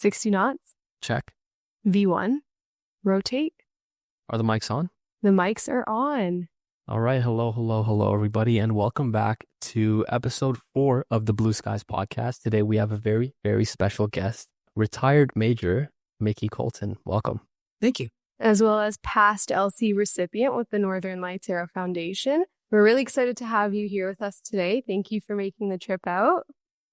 60 knots. Check. V1. Rotate. Are the mics on? The mics are on. All right. Hello, everybody, and welcome back to episode 4 of the Blue Skies podcast. Today, we have a very, very special guest, retired Major Micky Colton. Welcome. Thank you. As well as past LC recipient with the Northern Lights Aero Foundation. We're really excited to have you here with us today. Thank you for making the trip out.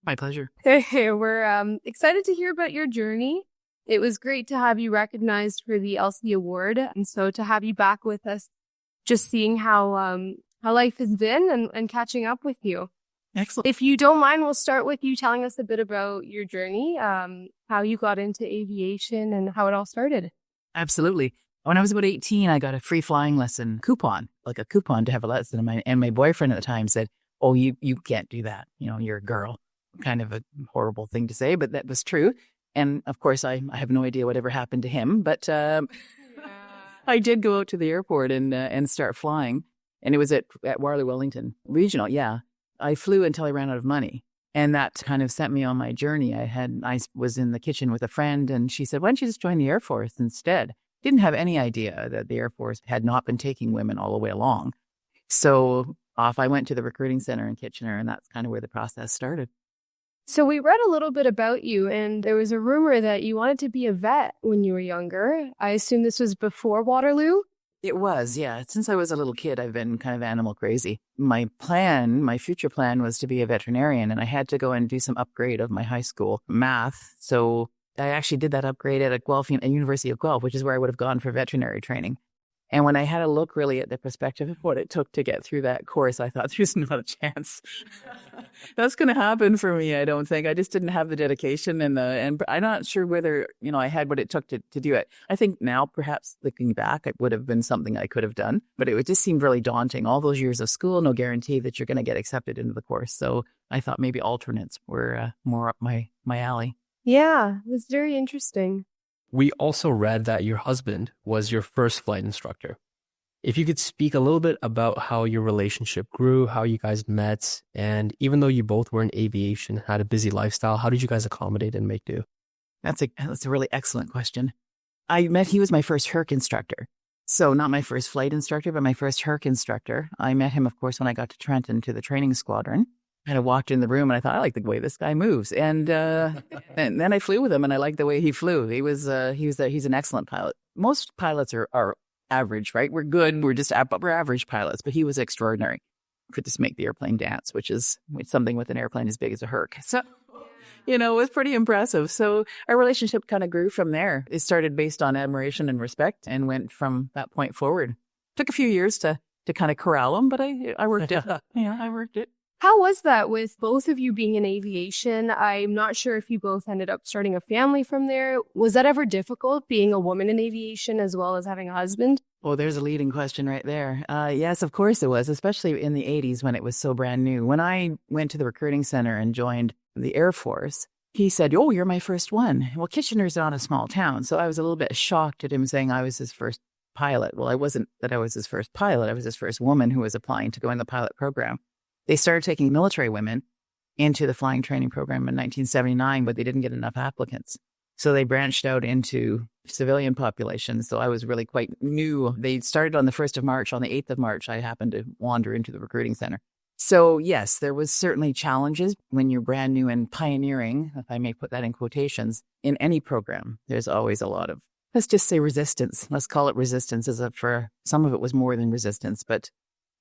My pleasure. We're excited to hear about your journey. It was great to have you recognized for the LC award. And so to have you back with us, just seeing how life has been and catching up with you. Excellent. If you don't mind, we'll start with you telling us a bit about your journey, how you got into aviation and how it all started. Absolutely. When I was about 18, I got a free flying lesson coupon, like a coupon to have a lesson. And my boyfriend at the time said, "Oh, you can't do that. You know, you're a girl." Kind of a horrible thing to say, but that was true. And of course, I have no idea whatever happened to him, but I did go out to the airport and start flying. And it was at Waterloo Wellington Regional. Yeah. I flew until I ran out of money. And that kind of sent me on my journey. I was in the kitchen with a friend and she said, "Why don't you just join the Air Force instead?" Didn't have any idea that the Air Force had not been taking women all the way along. So off I went to the recruiting center in Kitchener, and that's kind of where the process started. So we read a little bit about you, and there was a rumor that you wanted to be a vet when you were younger. I assume this was before Waterloo? It was, yeah. Since I was a little kid, I've been kind of animal crazy. My future plan was to be a veterinarian, and I had to go and do some upgrade of my high school math. So I actually did that upgrade at University of Guelph, which is where I would have gone for veterinary training. And when I had a look really at the perspective of what it took to get through that course, I thought there's not a chance that's going to happen for me. I don't think. I just didn't have the dedication and I'm not sure whether, I had what it took to do it. I think now, perhaps looking back, it would have been something I could have done, but it would just seem really daunting. All those years of school, no guarantee that you're going to get accepted into the course. So I thought maybe alternates were more up my alley. Yeah, that's very interesting. We also read that your husband was your first flight instructor. If you could speak a little bit about how your relationship grew, how you guys met, and even though you both were in aviation, had a busy lifestyle, how did you guys accommodate and make do? That's a really excellent question. He was my first Herc instructor. So not my first flight instructor, but my first Herc instructor. I met him, of course, when I got to Trenton to the training squadron. And I walked in the room and I thought, I like the way this guy moves. And then I flew with him and I liked the way he flew. He's an excellent pilot. Most pilots are average, right? We're good. We're average pilots, but he was extraordinary. Could just make the airplane dance, which is something with an airplane as big as a Herc. So, it was pretty impressive. So our relationship kind of grew from there. It started based on admiration and respect and went from that point forward. Took a few years to kind of corral him, but I worked it. Yeah, I worked it. How was that with both of you being in aviation? I'm not sure if you both ended up starting a family from there. Was that ever difficult, being a woman in aviation as well as having a husband? Oh, there's a leading question right there. Yes, of course it was, especially in the 80s when it was so brand new. When I went to the recruiting center and joined the Air Force, he said, "Oh, you're my first one." Well, Kitchener's not a small town, so I was a little bit shocked at him saying I was his first pilot. Well, I wasn't that I was his first pilot. I was his first woman who was applying to go in the pilot program. They started taking military women into the flying training program in 1979, but they didn't get enough applicants. So they branched out into civilian populations. So I was really quite new. They started on the 1st of March. On the 8th of March, I happened to wander into the recruiting center. So yes, there was certainly challenges when you're brand new and pioneering, if I may put that in quotations, in any program. There's always a lot of, let's just say resistance. Let's call it resistance, for some of it was more than resistance, but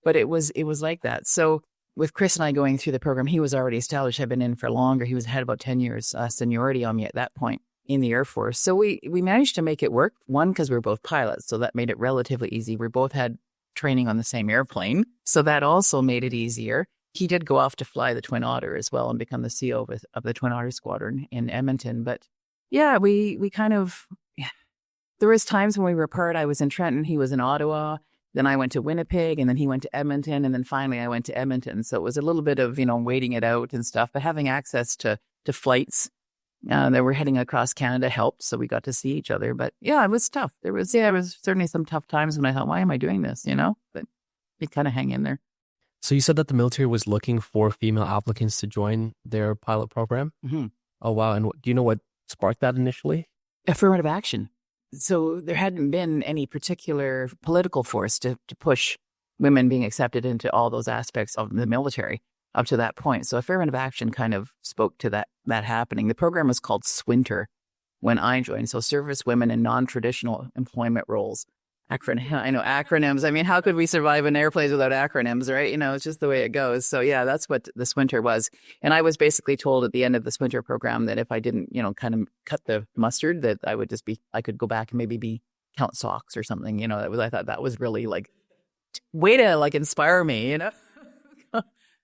it was like that. So with Chris and I going through the program, he was already established. I'd been in for longer. He had about 10 years seniority on me at that point in the Air Force. So we managed to make it work. One, because we were both pilots, so that made it relatively easy. We both had training on the same airplane, so that also made it easier. He did go off to fly the Twin Otter as well and become the CO of the Twin Otter Squadron in Edmonton. But yeah, we kind of, there was times when we were apart. I was in Trenton, he was in Ottawa. Then I went to Winnipeg, and then he went to Edmonton, and then finally I went to Edmonton. So it was a little bit of, waiting it out and stuff, but having access to flights that were heading across Canada helped. So we got to see each other. But yeah, it was tough. There was certainly some tough times when I thought, why am I doing this? But you kind of hang in there. So you said that the military was looking for female applicants to join their pilot program? Mm-hmm. Oh, wow. And do you know what sparked that initially? Affirmative action. So there hadn't been any particular political force to push women being accepted into all those aspects of the military up to that point. So affirmative action kind of spoke to that happening. The program was called SWINTER when I joined. So service women in non-traditional employment roles. I know acronyms. I mean, how could we survive in airplanes without acronyms, right? It's just the way it goes. So yeah, that's what the SWINTER was. And I was basically told at the end of the SWINTER program that if I didn't, kind of cut the mustard, that I could go back and maybe be Count Socks or something. I thought that was really like way to like inspire me,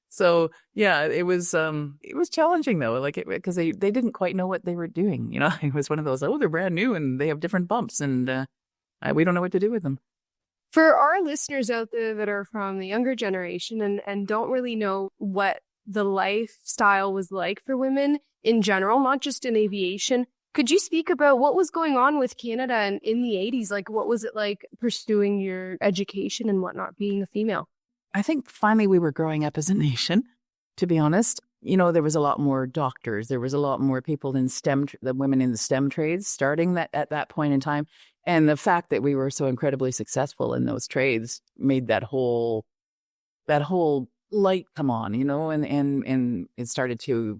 So yeah, it was challenging though, like because they didn't quite know what they were doing. It was one of those, they're brand new and they have different bumps and we don't know what to do with them. For our listeners out there that are from the younger generation and don't really know what the lifestyle was like for women in general, not just in aviation, could you speak about what was going on with Canada in the 80s? Like, what was it like pursuing your education and whatnot, being a female? I think finally we were growing up as a nation, to be honest. There was a lot more doctors. There was a lot more people in STEM, the women in the STEM trades starting at that point in time. And the fact that we were so incredibly successful in those trades made that whole light come on, and it started to,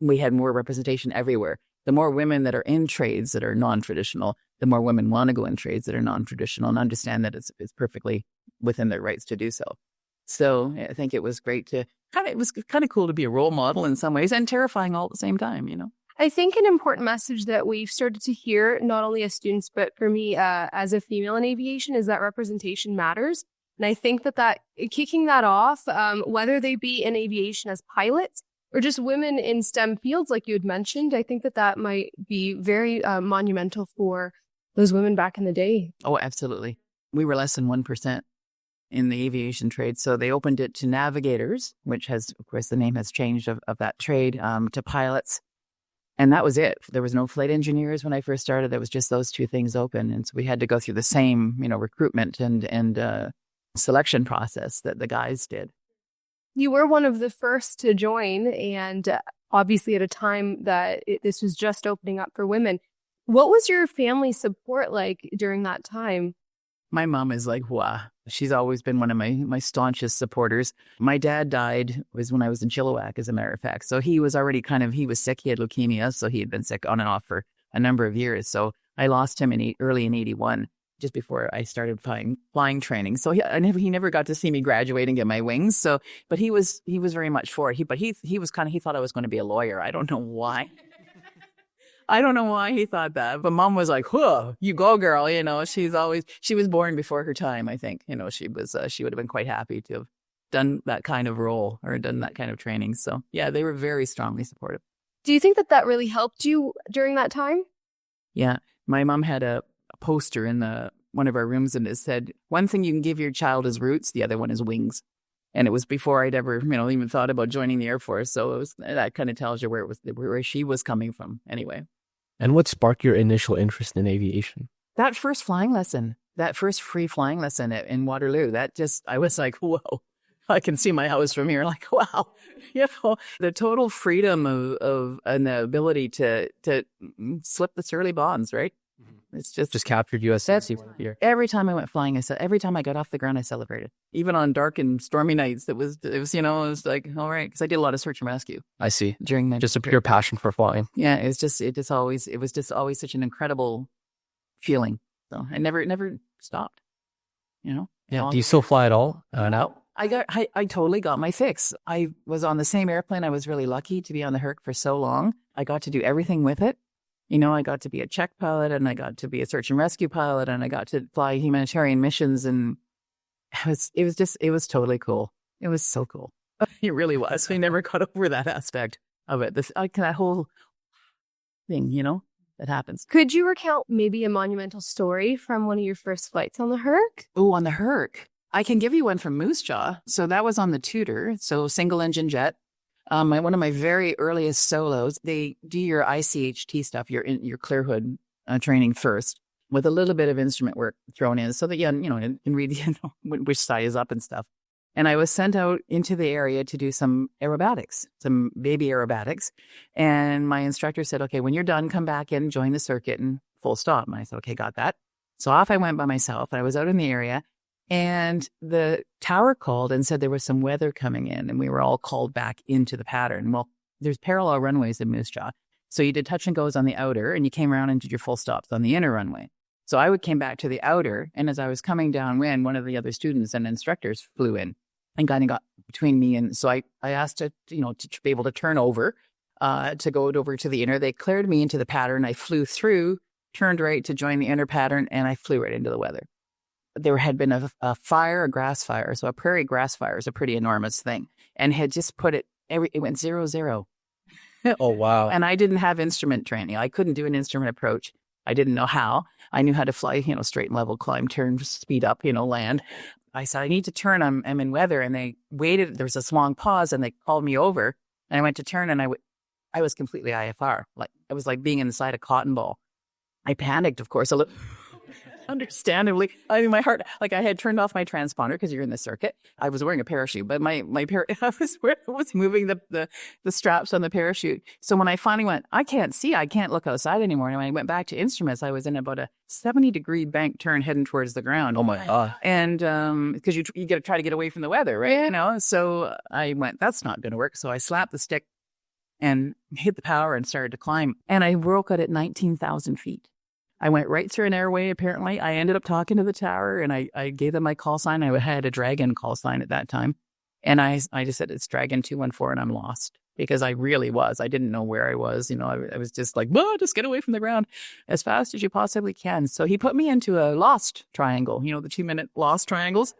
we had more representation everywhere. The more women that are in trades that are non-traditional, the more women want to go in trades that are non-traditional and understand that it's perfectly within their rights to do so. So I think it was great it was kind of cool to be a role model in some ways and terrifying all at the same time, I think an important message that we've started to hear, not only as students, but for me as a female in aviation, is that representation matters. And I think that kicking that off, whether they be in aviation as pilots or just women in STEM fields, like you had mentioned, I think that might be very monumental for those women back in the day. Oh, absolutely. We were less than 1% in the aviation trade. So they opened it to navigators, which has, of course, the name has changed of that trade, to pilots. And that was it. There was no flight engineers when I first started. There was just those two things open. And so we had to go through the same, recruitment and selection process that the guys did. You were one of the first to join, and obviously at a time that this was just opening up for women. What was your family support like during that time? My mom is like, wow. She's always been one of my staunchest supporters. My dad died was when I was in Chilliwack, as a matter of fact. So he was already he was sick. He had leukemia. So he had been sick on and off for a number of years. So I lost him early in 81, just before I started flying training. So he never got to see me graduate and get my wings. So, but he was very much for it. He thought I was going to be a lawyer. I don't know why. I don't know why he thought that, but mom was like, "Whoa, you go, girl." She was born before her time. I think, she would have been quite happy to have done that kind of role or done that kind of training. So yeah, they were very strongly supportive. Do you think that really helped you during that time? Yeah. My mom had a poster in one of our rooms and it said, "One thing you can give your child is roots. The other one is wings." And it was before I'd ever, even thought about joining the Air Force. So that kind of tells you where she was coming from anyway. And what sparked your initial interest in aviation? That first flying lesson, that first free flying lesson in Waterloo, I was like, whoa, I can see my house from here. Like, wow, the total freedom of and the ability to slip the surly bonds, right? It's just captured you as every time I went flying, every time I got off the ground, I celebrated. Even on dark and stormy nights, it was like, all right, because I did a lot of search and rescue. I see. During that, just a pure passion for flying. Yeah, it was just always such an incredible feeling. So I never stopped. Yeah. Do you still fly at all now? I totally got my fix. I was on the same airplane. I was really lucky to be on the Herc for so long. I got to do everything with it. I got to be a check pilot and I got to be a search and rescue pilot and I got to fly humanitarian missions. And it was totally cool. It was so cool. It really was. We never got over that aspect of it. That whole thing, that happens. Could you recount maybe a monumental story from one of your first flights on the Herc? Oh, on the Herc. I can give you one from Moose Jaw. So that was on the Tudor. So single engine jet. One of my very earliest solos, they do your ICHT stuff, your clear hood training first, with a little bit of instrument work thrown in, so that you can read which side is up and stuff. And I was sent out into the area to do some aerobatics, some baby aerobatics. And my instructor said, okay, when you're done, come back in, join the circuit, and full stop. And I said, okay, got that. So off I went by myself. I was out in the area, and the tower called and said there was some weather coming in, and we were all called back into the pattern. Well, there's parallel runways in Moose Jaw. So you did touch and goes on the outer, and you came around and did your full stops on the inner runway. So I came back to the outer, and as I was coming downwind, one of the other students and instructors flew in and kind of got between me. And so I asked to be able to turn over, to go over to the inner. They cleared me into the pattern. I flew through, turned right to join the inner pattern, and I flew right into the weather. There had been a fire, a grass fire. So a prairie grass fire is a pretty enormous thing, and had just put it went 0-0. Oh, wow. And I didn't have instrument training. I couldn't do an instrument approach. I didn't know how. I knew how to fly, straight and level, climb, turn, speed up, land. I said, I need to turn. I'm in weather. And they waited. There was this long pause, and they called me over, and I went to turn, and I was completely IFR. Like, I was like being inside a cotton ball. I panicked, of course, a little. Understandably, I mean, my heart, like, I had turned off my transponder because you're in the circuit. I was wearing a parachute, but I was moving the straps on the parachute. So when I finally went, I can't look outside anymore. And when I went back to instruments, I was in about a 70-degree bank turn heading towards the ground. Oh my God. And because you got to try to get away from the weather, right? So I went, that's not going to work. So I slapped the stick and hit the power and started to climb. And I broke out at 19,000 feet. I went right through an airway, apparently. I ended up talking to the tower, and I gave them my call sign. I had a Dragon call sign at that time. And I just said, it's Dragon 214, and I'm lost. Because I really was. I didn't know where I was. I was just like, just get away from the ground as fast as you possibly can. So he put me into a lost triangle, the 2-minute lost triangles.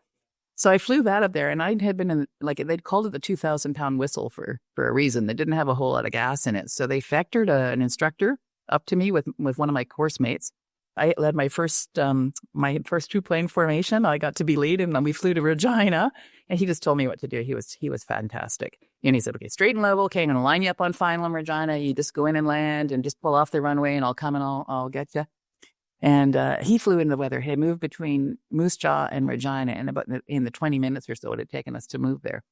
So I flew that up there, and I had been in, they'd called it the 2,000-pound whistle for a reason. They didn't have a whole lot of gas in it. So they factored an instructor up to me with one of my course mates. I led my first two-plane formation. I got to be lead, and then we flew to Regina, and he just told me what to do. He was fantastic. And he said, okay, straight and level. Okay, I'm going to line you up on final in Regina. You just go in and land and just pull off the runway, and I'll come and I'll get you. And he flew in the weather. He moved between Moose Jaw and Regina, and about in the 20 minutes or so it had taken us to move there.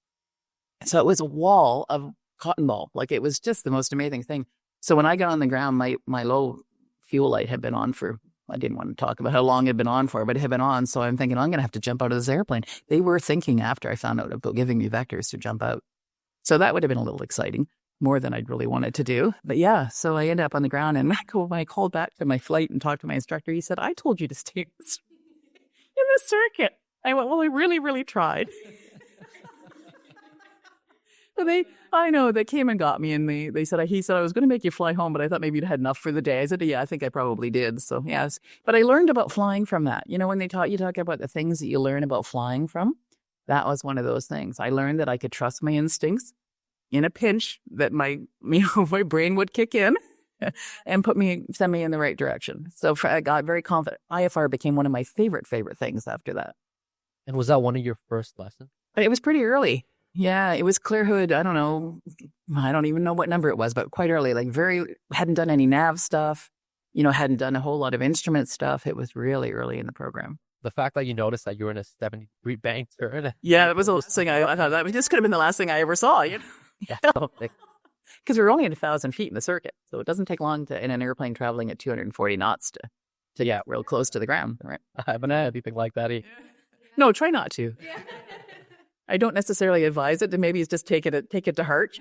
So it was a wall of cotton ball. Like, it was just the most amazing thing. So when I got on the ground, my low fuel light had been on for, I didn't want to talk about how long it had been on for, but it had been on. So I'm thinking, I'm going to have to jump out of this airplane. They were thinking, after I found out about giving me vectors, to jump out. So that would have been a little exciting, more than I'd really wanted to do. But yeah, so I ended up on the ground, and when I called back to my flight and talked to my instructor, he said, I told you to stay in the circuit. I went, well, I really, really tried. So they came and got me, and he said I was going to make you fly home, but I thought maybe you'd had enough for the day. I said, yeah, I think I probably did. So yes, but I learned about flying from that. When they talk about the things that you learn about flying from, that was one of those things. I learned that I could trust my instincts in a pinch, that my brain would kick in and send me in the right direction. So I got very confident. IFR became one of my favorite things after that. And was that one of your first lessons? It was pretty early. Yeah, it was clear hood. I don't know. I don't even know what number it was, but quite early. Hadn't done any nav stuff, hadn't done a whole lot of instrument stuff. It was really early in the program. The fact that you noticed that you were in a 70-degree bank turn. Yeah, that was the thing. I thought that just could have been the last thing I ever saw. Yeah. Because we're only at 1,000 feet in the circuit. So it doesn't take long in an airplane traveling at 240 knots to get real close to the ground. Right? I haven't had anything like that. No, try not to. I don't necessarily advise it to maybe just take it to heart.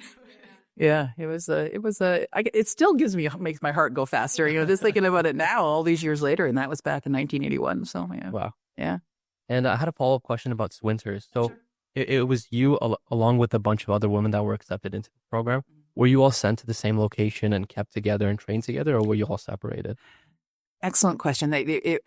Yeah, it still makes my heart go faster. Just thinking about it now, all these years later, and that was back in 1981. So yeah. Wow. Yeah. And I had a follow-up question about Swinters. So sure. It was you along with a bunch of other women that were accepted into the program. Were you all sent to the same location and kept together and trained together, or were you all separated? Excellent question.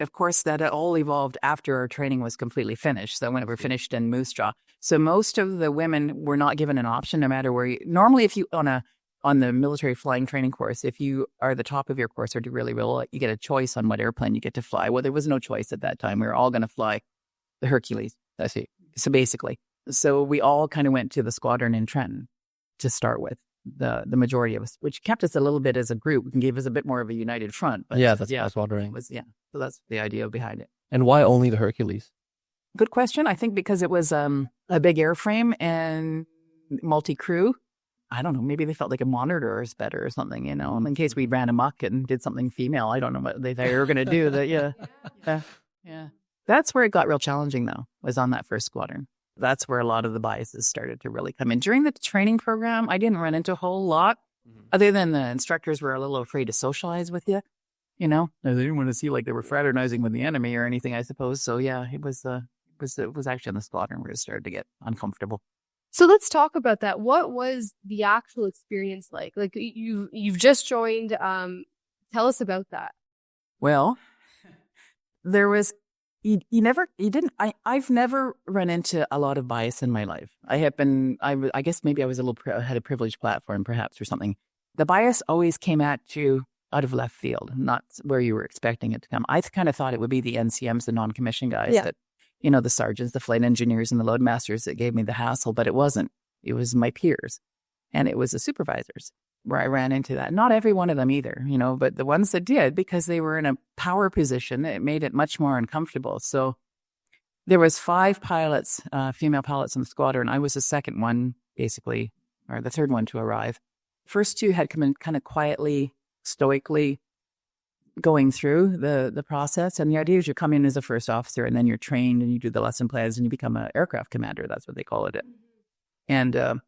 Of course, that all evolved after our training was completely finished. So when we were finished in Moose Jaw. So most of the women were not given an option, no matter where normally if you, on the military flying training course, if you are the top of your course or do really well, you get a choice on what airplane you get to fly. Well, there was no choice at that time. We were all going to fly the Hercules. I see. So basically, we all kind of went to the squadron in Trenton to start with. The majority of us, which kept us a little bit as a group and gave us a bit more of a united front. But yeah, that's what I was wondering. So that's the idea behind it. And why only the Hercules? Good question. I think because it was a big airframe and multi-crew, I don't know, maybe they felt like a monitor is better or something, in case we ran amok and did something female. I don't know what they were going to do. Yeah. That's where it got real challenging, though, was on that first squadron. That's where a lot of the biases started to really come in. During the training program, I didn't run into a whole lot, other than the instructors were a little afraid to socialize with you. They didn't want to see like they were fraternizing with the enemy or anything, I suppose. So yeah, it was actually on the squadron where it started to get uncomfortable. So let's talk about that. What was the actual experience like? Like you've just joined. Tell us about that. Well, there was I've never run into a lot of bias in my life. I guess maybe I was had a privileged platform perhaps or something. The bias always came at you out of left field, not where you were expecting it to come. I kind of thought it would be the NCMs, the non-commissioned guys, that, the sergeants, the flight engineers, and the load masters that gave me the hassle, but it wasn't. It was my peers, and it was the supervisors where I ran into that. Not every one of them either, but the ones that did, because they were in a power position, it made it much more uncomfortable. So there was 5 pilots, female pilots in the squadron. I was the second one, basically, or the third one to arrive. First 2 had come in kind of quietly, stoically going through the process. And the idea is you come in as a first officer and then you're trained and you do the lesson plans and you become an aircraft commander. That's what they call it. And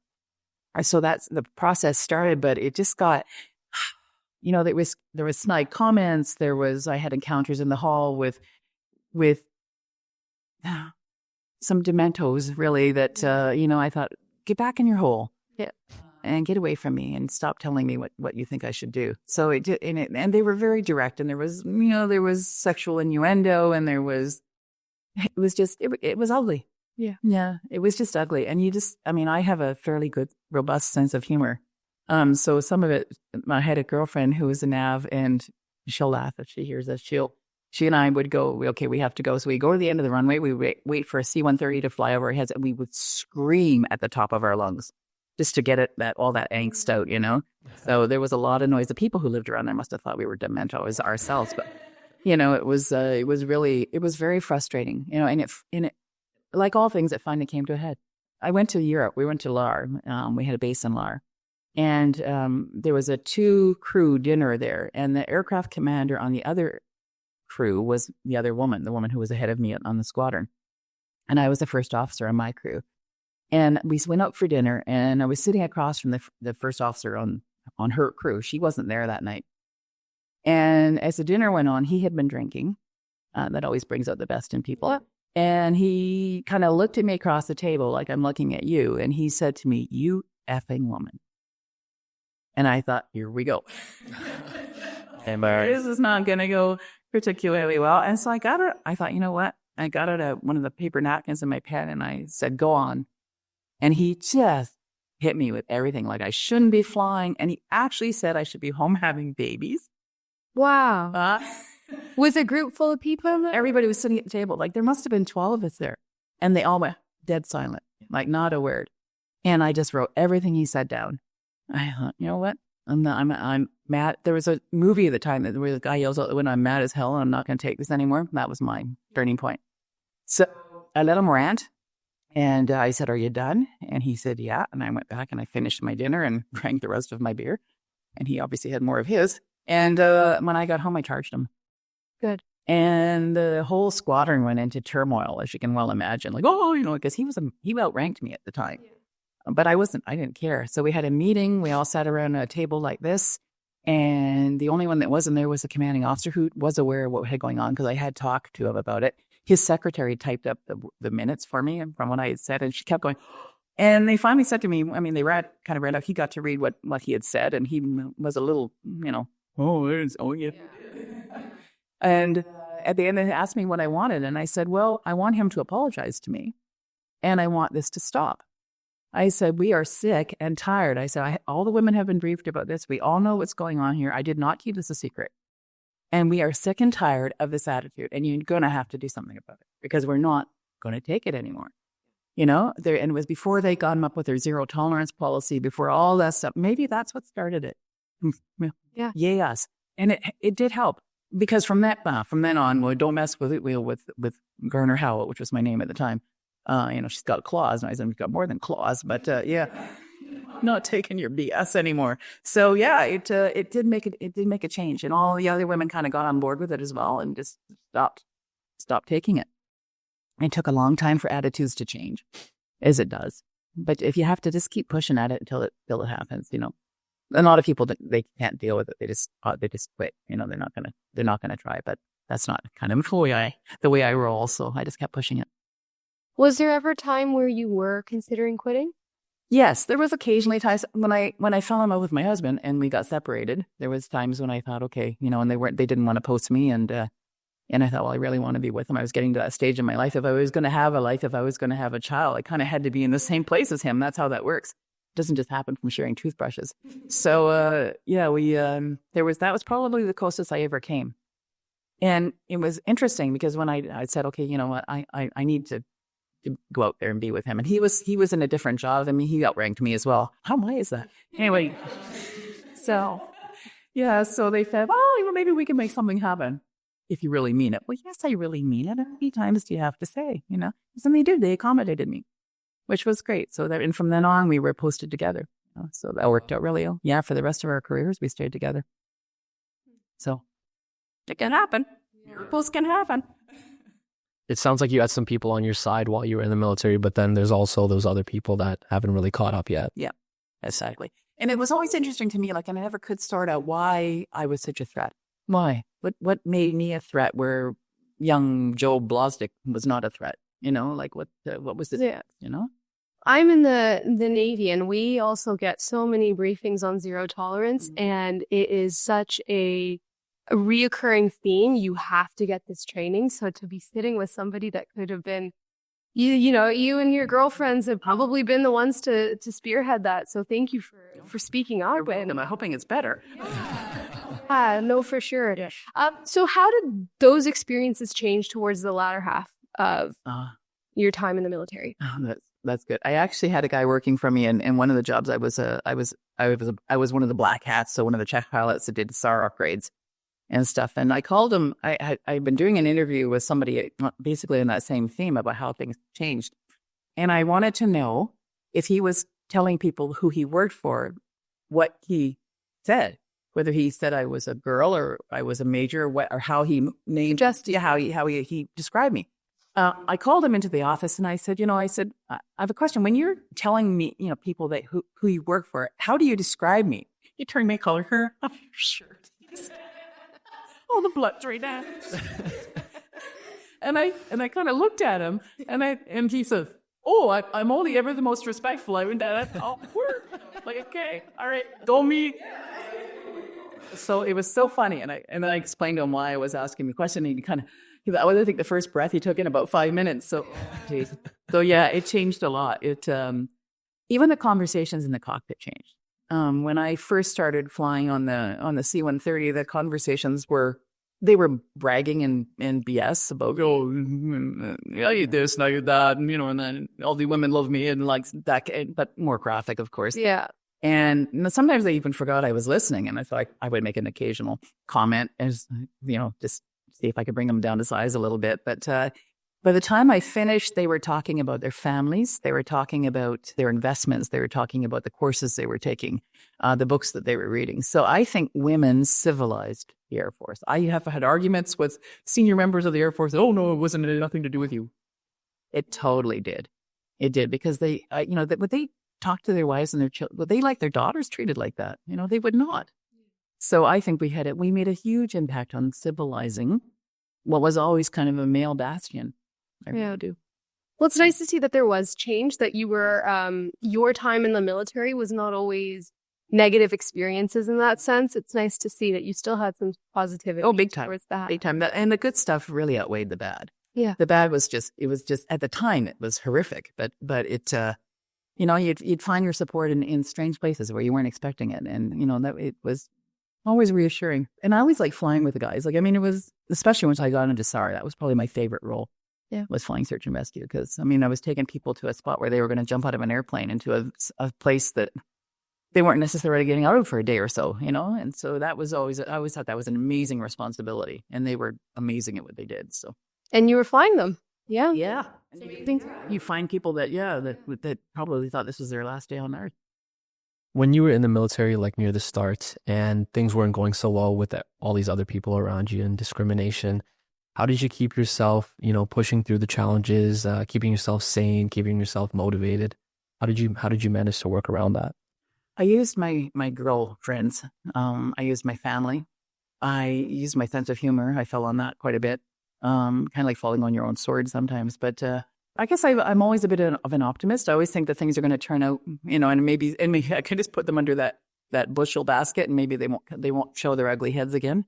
so that's the process started, but it just got, there was snide comments. I had encounters in the hall with some dementos really that, I thought, get back in your hole. Yeah. And get away from me and stop telling me what you think I should do. So it did, and they were very direct, and there was sexual innuendo, and it was ugly. Yeah, it was just ugly. And I have a fairly good, robust sense of humor. So some of it, I had a girlfriend who was a nav, and she'll laugh if she hears this. She and I would go, okay, we have to go. So we go to the end of the runway. We wait for a C-130 to fly over our heads, and we would scream at the top of our lungs, just to get all that angst out, So there was a lot of noise. The people who lived around there must have thought we were dementos ourselves, but it was very frustrating, and it like all things, it finally came to a head. I went to Europe. We went to Lahr. We had a base in Lahr, and there was a 2-crew dinner there, and the aircraft commander on the other crew was the other woman, the woman who was ahead of me on the squadron, and I was the first officer on my crew. And we went out for dinner, and I was sitting across from the first officer on her crew. She wasn't there that night. And as the dinner went on, he had been drinking. That always brings out the best in people. And he kind of looked at me across the table like I'm looking at you. And he said to me, "You effing woman." And I thought, here we go. This is not going to go particularly well. And so I thought, you know what? I got out one of the paper napkins in my pen, and I said, "Go on." And he just hit me with everything, like I shouldn't be flying. And he actually said I should be home having babies. Wow. Was a group full of people there? Everybody was sitting at the table. Like there must have been 12 of us there. And they all went dead silent, like not a word. And I just wrote everything he said down. I thought, you know what? I'm mad. There was a movie at the time where the guy yells out, "When I'm mad as hell, I'm not going to take this anymore." That was my turning point. So I let him rant. And I said, "Are you done?" And he said, "Yeah." And I went back and I finished my dinner and drank the rest of my beer. And he obviously had more of his. And when I got home, I charged him. Good. And the whole squadron went into turmoil, as you can well imagine. Like, because he outranked me at the time. But I didn't care. So we had a meeting. We all sat around a table like this. And the only one that wasn't there was the commanding officer, who was aware of what had going on because I had talked to him about it. His secretary typed up the minutes for me from what I had said, and she kept going. And they finally said to me, they read out, he got to read what he had said, and he was a little, yeah. And at the end, they asked me what I wanted, and I said, well, I want him to apologize to me, and I want this to stop. I said, we are sick and tired. I said, all the women have been briefed about this. We all know what's going on here. I did not keep this a secret. And we are sick and tired of this attitude, and you're going to have to do something about it because we're not going to take it anymore. And it was before they got up with their zero tolerance policy, before all that stuff. Maybe that's what started it. Yeah. Yes. And it did help. because from then on, well, don't mess with it. With Garner Howell, which was my name at the time. She's got claws, and I said, "She's got more than claws." But not taking your BS anymore. So yeah, it did make a change, and all the other women kind of got on board with it as well, and just stopped taking it. It took a long time for attitudes to change, as it does. But if you have to just keep pushing at it until it happens, a lot of people, they can't deal with it. They just quit. They're not gonna try. But that's not kind of the way I roll. So I just kept pushing it. Was there ever a time where you were considering quitting? Yes, there was occasionally times when I fell in love with my husband and we got separated. There was times when I thought, okay, and they didn't want to post me, and I thought, well, I really want to be with him. I was getting to that stage in my life. If I was going to have a life, if I was going to have a child, I kind of had to be in the same place as him. That's how that works. It doesn't just happen from sharing toothbrushes. So that was probably the closest I ever came. And it was interesting because when I said, okay, you know what, I need to go out there and be with him. And he was in a different job. I mean, he outranked me as well. Why is that? Anyway, so they said, well, maybe we can make something happen if you really mean it. Well, yes, I really mean it. How many times do you have to say, And they did. They accommodated me, which was great. So and from then on, we were posted together. So that worked out really well. Yeah, for the rest of our careers, we stayed together. So it can happen. Miracles can happen. It sounds like you had some people on your side while you were in the military, but then there's also those other people that haven't really caught up yet. Yeah, exactly. And it was always interesting to me, and I never could sort out why I was such a threat. Why? What made me a threat where young Joe Blosdick was not a threat? What was it? Yeah. I'm in the Navy, and we also get so many briefings on zero tolerance, and it is such a reoccurring theme. You have to get this training. So to be sitting with somebody that could have been, you and your girlfriends have probably been the ones to spearhead that. So thank you for speaking up. And I'm hoping it's better. No, for sure. So how did those experiences change towards the latter half of your time in the military? That's good. I actually had a guy working for me, and one of the jobs I was one of the black hats, so one of the Czech pilots that did SAR upgrades and stuff. And I called him. I'd been doing an interview with somebody basically on that same theme about how things changed, and I wanted to know if he was telling people who he worked for what he said. Whether he said I was a girl or I was a major, or how he named how he described me. I called him into the office and I said, I have a question. When you're telling me, people that who you work for, how do you describe me? You turn my color hair off your shirt. All the blood's right now. and I kind of looked at him and he says, "Oh, I'm only ever the most respectful." I went, "That's awkward." Like, okay, all right, don't me. So it was so funny, and then I explained to him why I was asking the question, and I think the first breath he took in about 5 minutes. So yeah, it changed a lot. It even the conversations in the cockpit changed. When I first started flying on the C-130, the conversations were bragging and BS about, yeah, you this, now you that, and then all the women love me and like that, but more graphic, of course. Yeah. And sometimes I even forgot I was listening, and I thought I would make an occasional comment as, just see if I could bring them down to size a little bit. But by the time I finished, they were talking about their families. They were talking about their investments. They were talking about the courses they were taking, the books that they were reading. So I think women civilized the Air Force. I have had arguments with senior members of the Air Force. Oh, no, it had nothing to do with you. It totally did. It did, because they, would they talk to their wives and their children? Would they like their daughters treated like that? They would not. So I think we made a huge impact on civilizing what was always kind of a male bastion. I really do. Well, it's nice to see that there was change, that you were, your time in the military was not always negative experiences in that sense. It's nice to see that you still had some positivity. Oh, big time. Towards that. Big time. And the good stuff really outweighed the bad. Yeah. The bad was just at the time, it was horrific, but it, you'd find your support in strange places where you weren't expecting it. And, that it was always reassuring. And I always liked flying with the guys. It was, especially once I got into SAR, that was probably my favorite role. Yeah. Was flying search and rescue, because I was taking people to a spot where they were going to jump out of an airplane into a place that they weren't necessarily getting out of for a day or so, and so that was always, I always thought that was an amazing responsibility, and they were amazing at what they did. So And you were flying them. Yeah. yeah, you find people that probably thought this was their last day on Earth. When you were in the military, like near the start, and things weren't going so well with all these other people around you and discrimination, how did you keep yourself, pushing through the challenges, keeping yourself sane, keeping yourself motivated? How did you manage to work around that? I used my girl friends. I used my family. I used my sense of humor. I fell on that quite a bit. Kind of like falling on your own sword sometimes. But I guess I'm always a bit of an optimist. I always think that things are going to turn out, and maybe I can just put them under that bushel basket, and maybe they won't show their ugly heads again.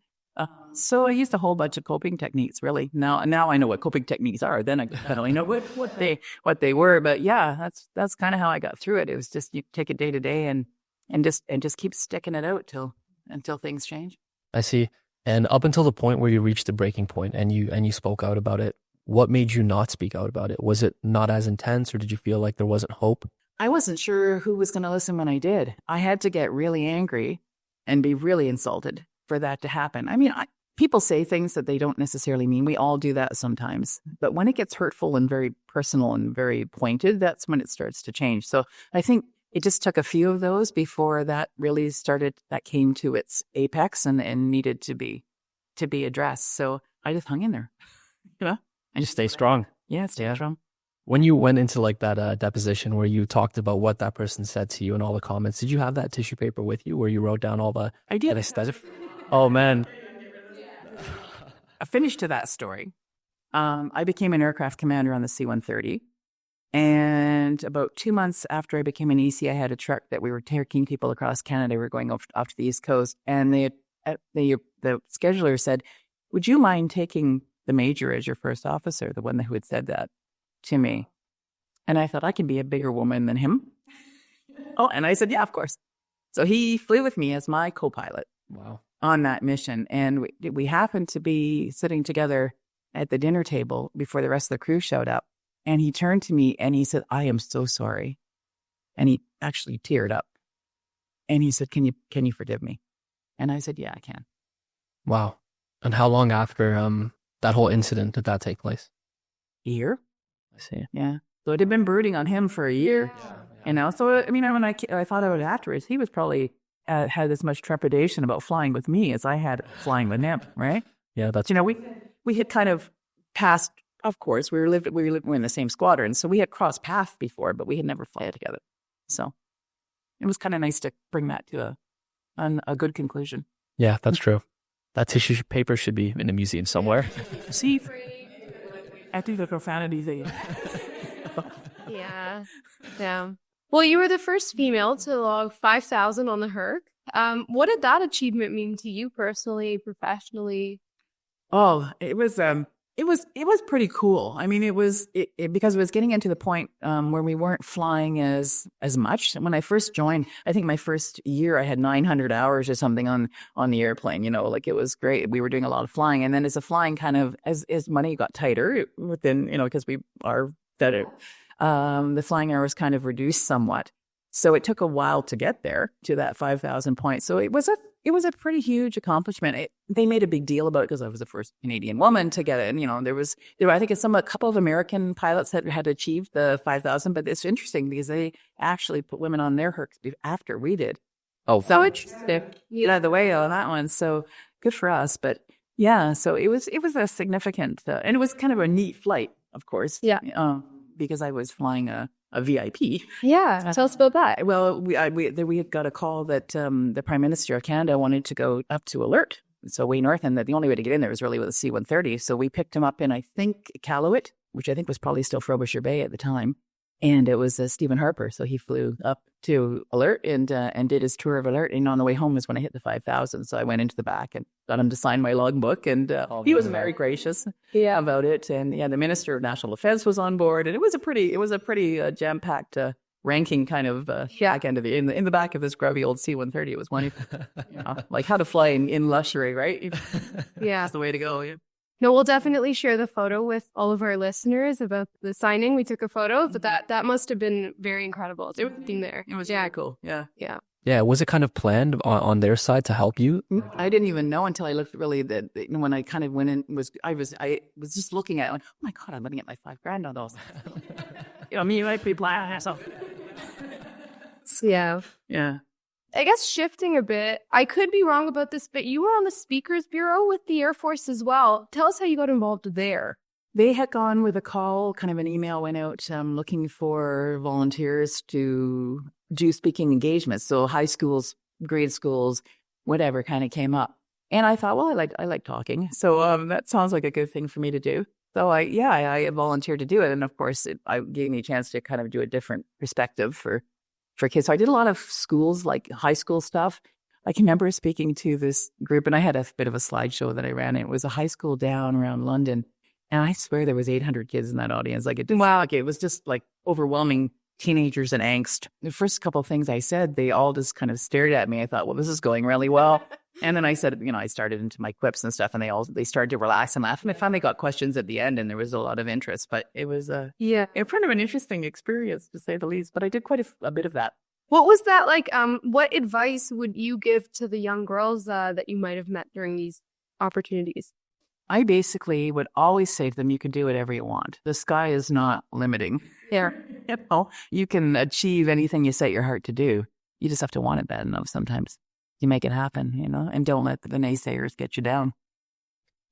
So I used a whole bunch of coping techniques. Really, now I know what coping techniques are. Then I only know what they were. But yeah, that's kind of how I got through it. It was just you take it day to day and just keep sticking it out until things change. I see. And up until the point where you reached the breaking point and you spoke out about it, what made you not speak out about it? Was it not as intense, or did you feel like there wasn't hope? I wasn't sure who was going to listen when I did. I had to get really angry and be really insulted for that to happen. I mean, people say things that they don't necessarily mean. We all do that sometimes. But when it gets hurtful and very personal and very pointed, that's when it starts to change. So I think it just took a few of those before that really that came to its apex and needed to be addressed. So I just hung in there. And just stay strong. Yeah, stay strong. When you went into like that deposition where you talked about what that person said to you and all the comments, did you have that tissue paper with you where you wrote down all the... I did. Oh, man. A finish to that story. I became an aircraft commander on the C-130. And about 2 months after I became an EC, I had a truck that we were taking people across Canada. We were going off to the East Coast. And the scheduler said, would you mind taking the major as your first officer, the one who had said that to me? And I thought, I can be a bigger woman than him. Oh, and I said, yeah, of course. So he flew with me as my co-pilot. Wow. On that mission. And we happened to be sitting together at the dinner table before the rest of the crew showed up. And he turned to me and he said, I am so sorry. And he actually teared up. And he said, can you forgive me? And I said, yeah, I can. Wow. And how long after that whole incident did that take place? A year. I see. Yeah. So it had been brooding on him for a year. Yeah. So, I mean, when I thought about it afterwards, he was probably had as much trepidation about flying with me as I had flying with him, right? Yeah, that's... we had kind of passed, of course, we were in the same squadron, so we had crossed paths before, but we had never flown together. So it was kind of nice to bring that to a good conclusion. Yeah, that's true. That tissue paper should be in a museum somewhere. See, I think the profanity thing. Yeah. Yeah. Well, you were the first female to log 5,000 on the Herc. What did that achievement mean to you personally, professionally? Oh, it was pretty cool. I mean, it was because it was getting into the point where we weren't flying as much. When I first joined, I think my first year I had 900 hours or something on the airplane. Like it was great. We were doing a lot of flying, and then as the flying kind of as money got tighter within, because we are better. The flying hours kind of reduced somewhat. So it took a while to get there to that 5,000 points. So it was a pretty huge accomplishment. They made a big deal about it because I was the first Canadian woman to get it. And, there were, I think a couple of American pilots that had achieved the 5,000, but it's interesting because they actually put women on their Hercs after we did. Oh, so interesting. Get out of the way on that one. So good for us. But yeah, so it was a significant, and it was kind of a neat flight, of course. Yeah. Because I was flying a VIP. Yeah, tell us about that. Well, we had got a call that the Prime Minister of Canada wanted to go up to Alert, so way north, and that the only way to get in there was really with a C-130. So we picked him up in, I think, Iqaluit, which I think was probably still Frobisher Bay at the time, and it was Stephen Harper. So he flew up to Alert and did his tour of Alert, and on the way home was when I hit the 5,000. So I went into the back and got him to sign my logbook, and he was very gracious about it. And the Minister of National Defense was on board, and it was a pretty jam-packed ranking kind of back end of in the back of this grubby old C-130. It was one like how to fly in luxury, right? Yeah, that's the way to go. Yeah. No, we'll definitely share the photo with all of our listeners about the signing. We took a photo, but that must have been very incredible. Everything there. It was very cool. Yeah. Yeah. Yeah, was it kind of planned on their side to help you? I didn't even know until I looked really that when I kind of went in I was just looking at it like, oh my God, I'm going to get my $5,000 on those. Me, like people, so. Yeah. Yeah. I guess shifting a bit, I could be wrong about this, but you were on the Speakers Bureau with the Air Force as well. Tell us how you got involved there. They had gone with a call, kind of an email went out looking for volunteers to do speaking engagements. So high schools, grade schools, whatever kind of came up. And I thought, well, I like talking. So that sounds like a good thing for me to do. So I volunteered to do it. And of course, it gave me a chance to kind of do a different perspective for kids. So I did a lot of schools, like high school stuff. I can remember speaking to this group, and I had a bit of a slideshow that I ran. It was a high school down around London. And I swear there was 800 kids in that audience. It was just like overwhelming teenagers and angst. The first couple of things I said, they all just kind of stared at me. I thought, well, this is going really well. And then I said, I started into my quips and stuff, and they started to relax and laugh. And I finally got questions at the end, and there was a lot of interest. But it was kind of an interesting experience, to say the least. But I did quite a bit of that. What was that like? What advice would you give to the young girls that you might have met during these opportunities? I basically would always say to them, you can do whatever you want. The sky is not limiting. Yeah. You can achieve anything you set your heart to do. You just have to want it bad enough sometimes. You make it happen, and don't let the naysayers get you down.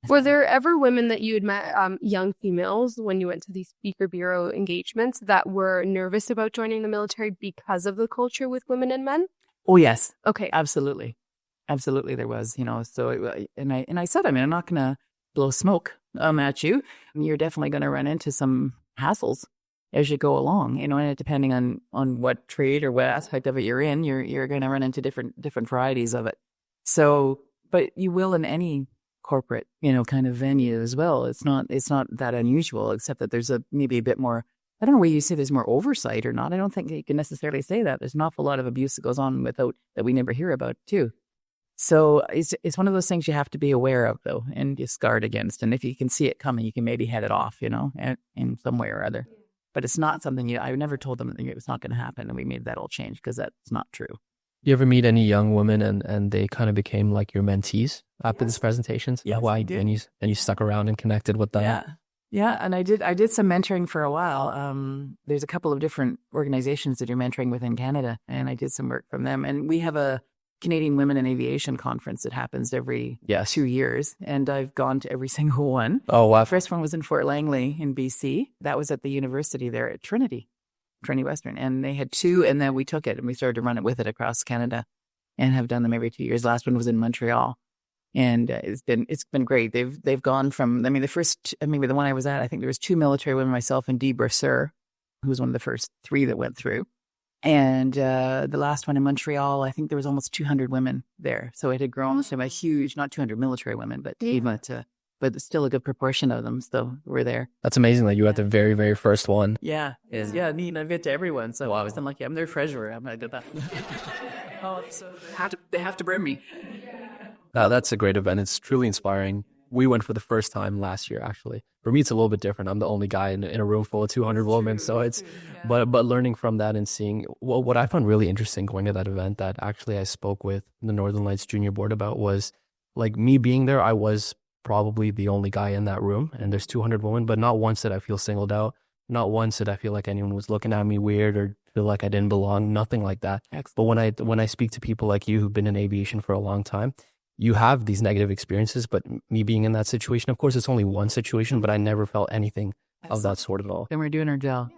Were there ever women that you had met, young females, when you went to these Speaker Bureau engagements that were nervous about joining the military because of the culture with women and men? Oh, yes. Okay. Absolutely. Absolutely there was, so, and I said, I'm not going to blow smoke at you. You're definitely going to run into some hassles as you go along, and depending on what trade or what aspect of it you're in, you're going to run into different varieties of it. So, but you will in any corporate, kind of venue as well. It's not that unusual, except that there's maybe a bit more, I don't know whether you say there's more oversight or not. I don't think you can necessarily say that. There's an awful lot of abuse that goes on that we never hear about too. So it's one of those things you have to be aware of, though, and just guard against. And if you can see it coming, you can maybe head it off, in some way or other. But it's not something I never told them that it was not going to happen, and we made that all change because that's not true. You ever meet any young women and they kind of became like your mentees after these presentations? Yes, why? I did. And you stuck around and connected with them? Yeah, and I did some mentoring for a while. There's a couple of different organizations that are mentoring within Canada, and I did some work from them. And we have a Canadian Women in Aviation conference that happens every 2 years, and I've gone to every single one. Oh, wow. The first one was in Fort Langley in BC. That was at the university there at Trinity Western, and they had 2, and then we took it and we started to run it with it across Canada, and have done them every 2 years. Last one was in Montreal, and it's been great. They've gone from the one I was at, I think there was 2 military women, myself and Dee Brasseur, who was one of the first 3 that went through. And the last one in Montreal, I think there was almost 200 women there. So it had grown to a huge, not 200 military women, but but still a good proportion of them still were there. That's amazing that you were at the very, very first one. Yeah. Neat. I've been to everyone. So I was lucky. I'm their treasurer. I'm going to do that. So they have to bring me. That's a great event. It's truly inspiring. We went for the first time last year, actually. For me, it's a little bit different. I'm the only guy in a room full of 200 women. So it's, but learning from that and seeing, what I found really interesting going to that event that actually I spoke with the Northern Lights Junior Board about was, like, me being there, I was probably the only guy in that room, and there's 200 women, but not once did I feel singled out. Not once did I feel like anyone was looking at me weird or feel like I didn't belong. Nothing like that. Excellent. But when I speak to people like you who've been in aviation for a long time, you have these negative experiences, but me being in that situation, of course, it's only one situation, but I never felt anything of that sort at all. Then we're doing our job.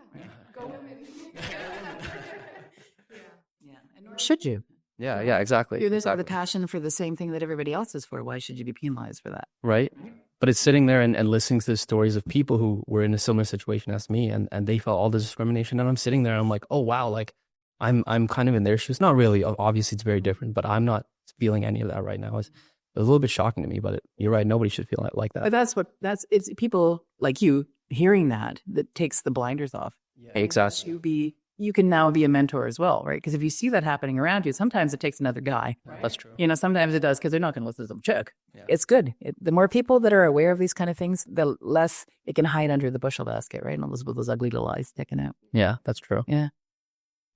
Should you? Yeah, exactly. You have the passion for the same thing that everybody else is for. Why should you be penalized for that? Right. But it's sitting there and listening to the stories of people who were in a similar situation as me, and they felt all the discrimination, and I'm sitting there and I'm like, oh, wow, like I'm kind of in their shoes. Not really. Obviously, it's very different, but I'm not feeling any of that right now. It's a little bit shocking to me, but you're right. Nobody should feel like that. But it's people like you hearing that takes the blinders off. Yeah, exactly. You can now be a mentor as well, right? Because if you see that happening around you, sometimes it takes another guy. Right. That's true. Sometimes it does because they're not going to listen to them check. Yeah. It's good. The more people that are aware of these kind of things, the less it can hide under the bushel basket, right? And with those ugly little eyes sticking out. Yeah, that's true. Yeah.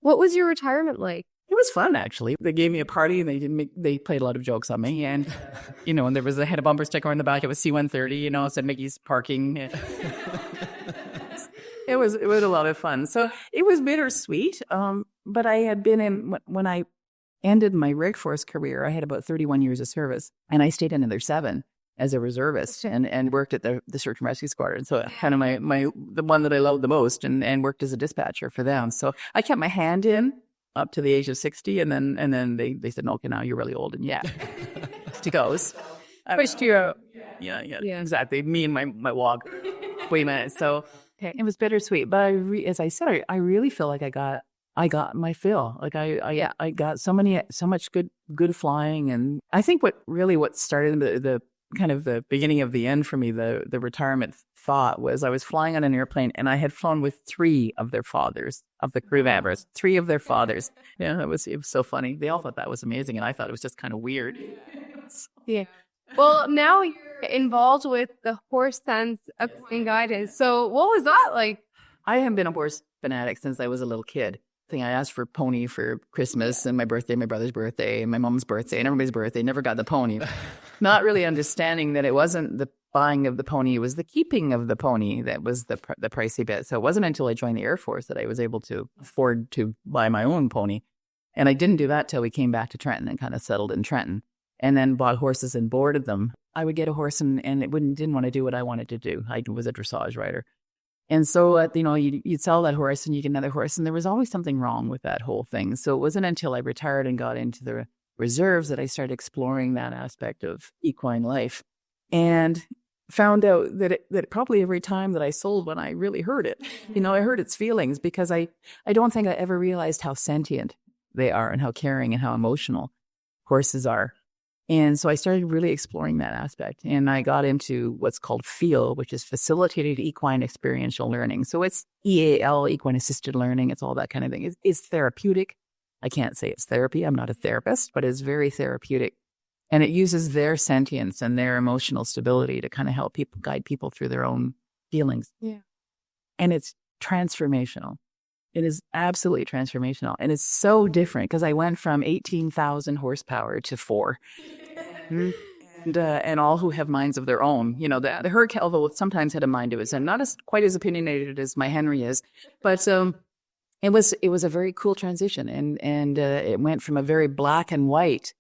What was your retirement like? It was fun, actually. They gave me a party and they played a lot of jokes on me. And, and there was a bumper sticker on the back. It was C-130, it said Micky's parking. It was a lot of fun. So it was bittersweet. But I had been when I ended my Rig Force career, I had about 31 years of service, and I stayed in another 7 as a reservist and worked at the search and rescue squadron. So kind of the one that I loved the most, and worked as a dispatcher for them. So I kept my hand in up to the age of 60, and then they said, no, okay, now you're really old, and she goes. Pushed you out. Yeah, exactly. Me and my walk. Wait a minute. So it was bittersweet, but as I said, I really feel like I got my fill. Like I got so much good flying, and I think what started the kind of the beginning of the end for me, the retirement thought, was I was flying on an airplane and I had flown with 3 of their fathers, of the crew members, 3 of their fathers. Yeah, it was so funny. They all thought that was amazing, and I thought it was just kind of weird. Yeah. Well, now you're involved with the Horse Sense Equine Guidance. So what was that like? I have been a horse fanatic since I was a little kid. I asked for a pony for Christmas and my birthday, my brother's birthday, and my mom's birthday, and everybody's birthday. Never got the pony. Not really understanding that it wasn't the buying of the pony, it was the keeping of the pony that was the pricey bit. So it wasn't until I joined the Air Force that I was able to afford to buy my own pony. And I didn't do that till we came back to Trenton and kind of settled in Trenton, and then bought horses and boarded them. I would get a horse and it didn't want to do what I wanted to do. I was a dressage rider. And so, you'd sell that horse and you get another horse. And there was always something wrong with that whole thing. So it wasn't until I retired and got into the reserves that I started exploring that aspect of equine life, and found out that probably every time that I sold one, I really hurt it. I hurt its feelings, because I don't think I ever realized how sentient they are and how caring and how emotional horses are. And so I started really exploring that aspect, and I got into what's called FEAL, which is Facilitated Equine Experiential Learning. So it's EAL, Equine Assisted Learning. It's all that kind of thing. It's therapeutic. I can't say it's therapy. I'm not a therapist, but it's very therapeutic. And it uses their sentience and their emotional stability to kind of help people, guide people through their own feelings. Yeah. And it's transformational. It is absolutely transformational. And it's so different, because I went from 18,000 horsepower to 4. And all who have minds of their own. The Her Calvo sometimes had a mind of its own, not quite as opinionated as my Henry is, but it was a very cool transition. And it went from a very black and white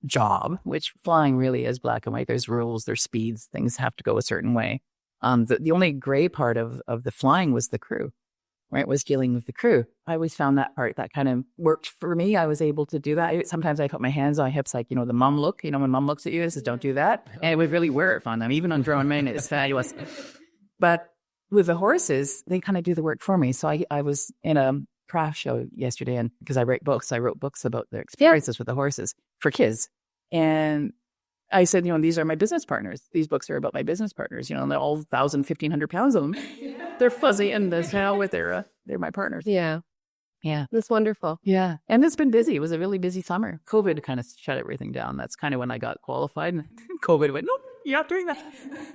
job, which flying really is black and white. There's rules, there's speeds, things have to go a certain way. The only gray part of the flying was the crew. Right, was dealing with the crew. I always found that part that kind of worked for me. I was able to do that. Sometimes I put my hands on hips, like, the mom look. When mom looks at you and says, don't do that. And it would really wear it on them. Even on drone men, it's fabulous. But with the horses, they kind of do the work for me. So I was in a craft show yesterday, and because I write books, I wrote books about their experiences with the horses for kids. And I said, these are my business partners. These books are about my business partners. And they're all 1,000, 1,500 pounds of them. They're fuzzy and they're my partners. Yeah. Yeah. That's wonderful. Yeah. And it's been busy. It was a really busy summer. COVID kind of shut everything down. That's kind of when I got qualified. And COVID went, nope, you're not doing that.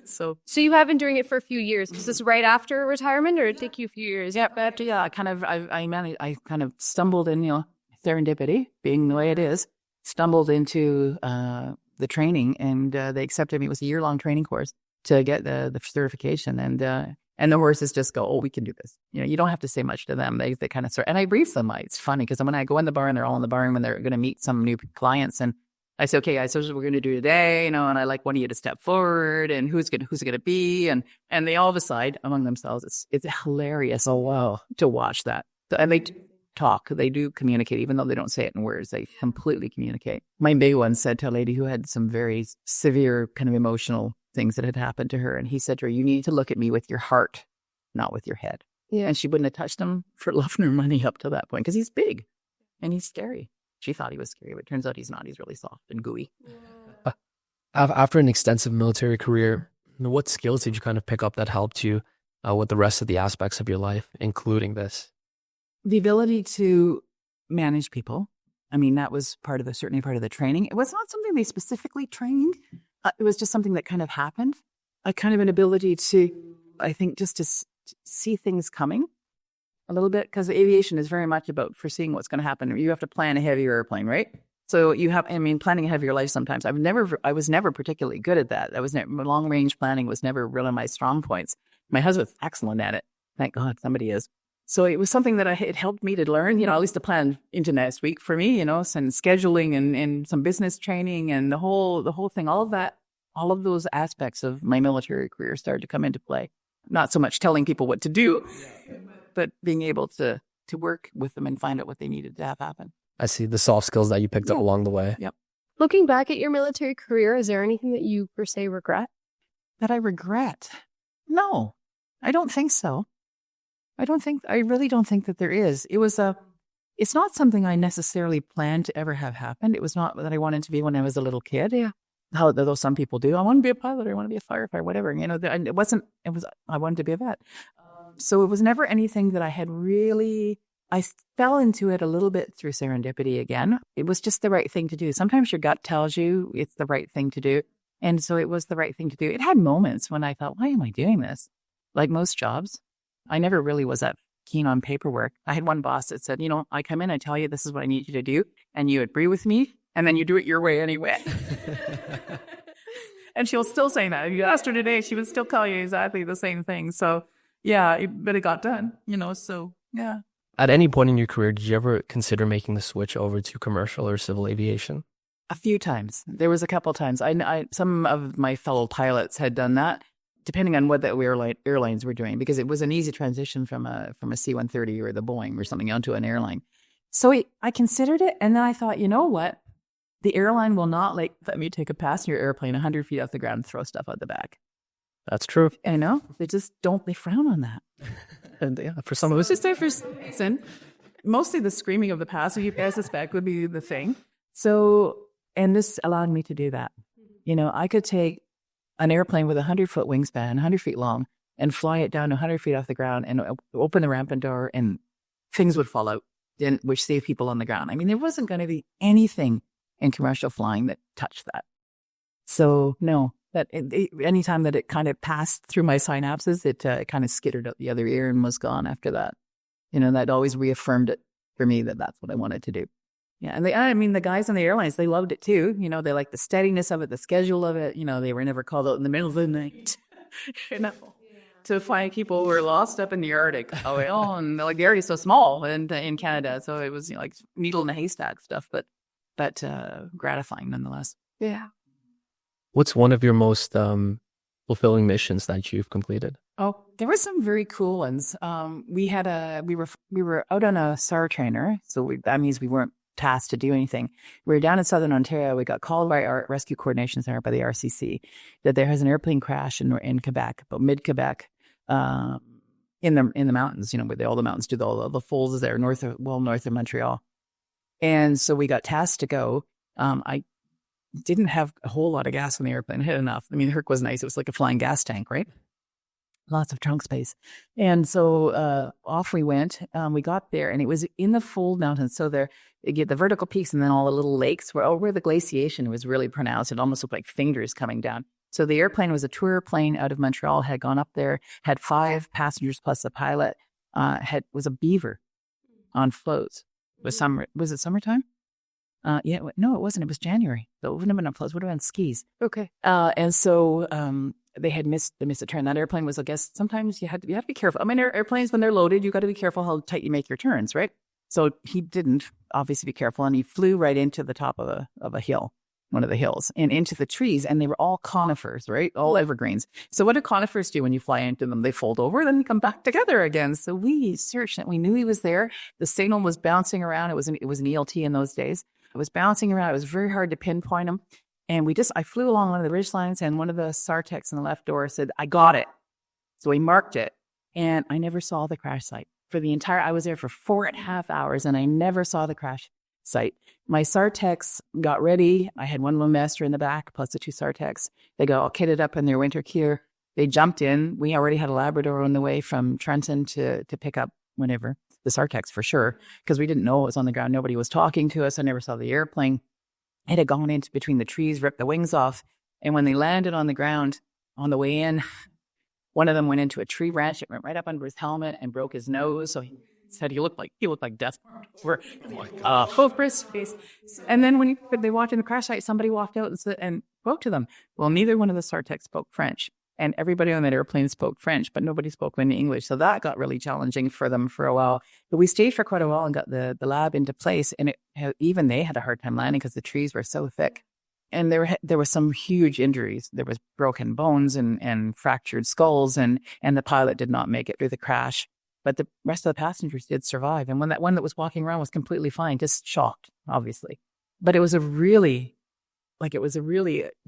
So you have been doing it for a few years. Was this right after retirement, or did it take you a few years? Yeah. But I kind of stumbled in, serendipity being the way it is, stumbled into the training, and they accepted me. It was a year-long training course to get the certification, and the horses just go, oh, we can do this. You don't have to say much to them. They kind of start, and I brief them. It's funny, because when I go in the barn, they're all in the barn when they're going to meet some new clients, and I say, okay, guys, so this is what we're going to do today, and I like one of you to step forward, and who's it going to be, and they all decide among themselves. It's hilarious. Oh wow, to watch that, and they talk. They do communicate, even though they don't say it in words. They completely communicate. My big one said to a lady who had some very severe kind of emotional things that had happened to her, and he said to her, you need to look at me with your heart, not with your head. Yeah. And she wouldn't have touched him for love nor money up to that point, because he's big and he's scary. She thought he was scary, but it turns out he's not. He's really soft and gooey. After an extensive military career, what skills did you kind of pick up that helped you with the rest of the aspects of your life, including this? The ability to manage people. I mean, that was certainly part of the training. It was not something they specifically trained. It was just something that kind of happened. A kind of an ability to, I think, just to see things coming. a little bit because aviation is very much about foreseeing what's going to happen. You have to plan a heavier airplane, right? So planning ahead of your life sometimes. I was never particularly good at that. Long range planning was never really my strong points. My husband's excellent at it. Thank God somebody is. So it was something that it helped me to learn, at least to plan into next week for me, some scheduling and some business training and the whole thing, all of that, all of those aspects of my military career started to come into play. Not so much telling people what to do, but being able to work with them and find out what they needed to have happen. I see the soft skills that you picked up along the way. Yep. Looking back at your military career, is there anything that you per se regret? That I regret? No, I don't think so. I really don't think that there is. It's not something I necessarily planned to ever have happened. It was not that I wanted to be when I was a little kid. Yeah. Though some people do. I want to be a pilot. I want to be a firefighter, whatever. I wanted to be a vet. So it was never anything that I fell into it a little bit through serendipity again. It was just the right thing to do. Sometimes your gut tells you it's the right thing to do. And so it was the right thing to do. It had moments when I thought, why am I doing this? Like most jobs. I never really was that keen on paperwork. I had one boss that said, I come in, I tell you this is what I need you to do, and you agree with me, and then you do it your way anyway. And she'll still say that. If you asked her today, she would still tell you exactly the same thing. So, yeah, but it got done, so, yeah. At any point in your career, did you ever consider making the switch over to commercial or civil aviation? A few times. There was a couple times. Some of my fellow pilots had done that, depending on what the airlines were doing, because it was an easy transition from a C-130 or the Boeing or something onto an airline. So I considered it, and then I thought, you know what? The airline will not let me take a passenger airplane 100 feet off the ground and throw stuff out the back. That's true. I know. They frown on that. And yeah, for some of us, it's just there for some reason. Mostly the screaming of the passenger, I suspect, would be the thing. So, and this allowed me to do that. I could take an airplane with a 100-foot wingspan, 100 feet long, and fly it down 100 feet off the ground and open the ramp and door, and things would fall out, which saved people on the ground. I mean, there wasn't going to be anything in commercial flying that touched that. So, no, anytime that it kind of passed through my synapses, it kind of skittered out the other ear and was gone after that. That always reaffirmed it for me that that's what I wanted to do. Yeah, and the guys on the airlines, they loved it too. They liked the steadiness of it, the schedule of it. They were never called out in the middle of the night. To find people who were lost up in the Arctic. And the Arctic is so small and in Canada, so it was like needle in a haystack stuff, but gratifying nonetheless. Yeah. What's one of your most fulfilling missions that you've completed? Oh, there were some very cool ones. We were out on a SAR trainer, so that means we weren't tasked to do anything. We were down in Southern Ontario. We got called by our Rescue Coordination Center, by the RCC, that there has an airplane crash in Quebec, about mid-Quebec, in the mountains, where all the mountains do the folds there, north of Montreal. And so we got tasked to go. I didn't have a whole lot of gas in the airplane. I had enough. I mean, the Herc was nice. It was like a flying gas tank, right? Lots of trunk space. And so off we went. We got there, and it was in the fold mountains. So you get the vertical peaks and then all the little lakes where the glaciation was really pronounced. It almost looked like fingers coming down. So the airplane was a tour plane out of Montreal, had gone up there, had 5 passengers plus a pilot, was a beaver on floats. Was it summertime? No, it wasn't. It was January. So it wouldn't have been on floats. It would have been skis. Okay. And so they had missed a turn. That airplane was, I guess, sometimes you have to be careful. I mean, airplanes, when they're loaded, you got to be careful how tight you make your turns, right? So he didn't obviously be careful, and he flew right into the top of a hill, one of the hills, and into the trees, and they were all conifers, right? All evergreens. So what do conifers do when you fly into them? They fold over, then come back together again. So we searched it. We knew he was there. The signal was bouncing around. It was an ELT in those days. It was bouncing around. It was very hard to pinpoint him. And I flew along one of the ridge lines, and one of the SAR techs in the left door said, "I got it." So he marked it, and I never saw the crash site. I was there for 4.5 hours, and I never saw the crash site. My SAR techs got ready. I had one loan master in the back, plus the 2 SAR techs. They got all kitted up in their winter gear. They jumped in. We already had a Labrador on the way from Trenton to pick up whenever. The SAR techs for sure, because we didn't know it was on the ground. Nobody was talking to us. I never saw the airplane. It had gone into between the trees, ripped the wings off. And when they landed on the ground on the way in, one of them went into a tree branch. It went right up under his helmet and broke his nose. So said he looked like death over both Chris' face. And then when they walked in the crash site, somebody walked out and spoke to them. Well, neither one of the SARTEC spoke French. And everybody on that airplane spoke French, but nobody spoke any English. So that got really challenging for them for a while. But we stayed for quite a while and got the lab into place. And even they had a hard time landing because the trees were so thick. And there were some huge injuries. There was broken bones and fractured skulls, and the pilot did not make it through the crash. But the rest of the passengers did survive. And when that one that was walking around was completely fine, just shocked, obviously. But it was a really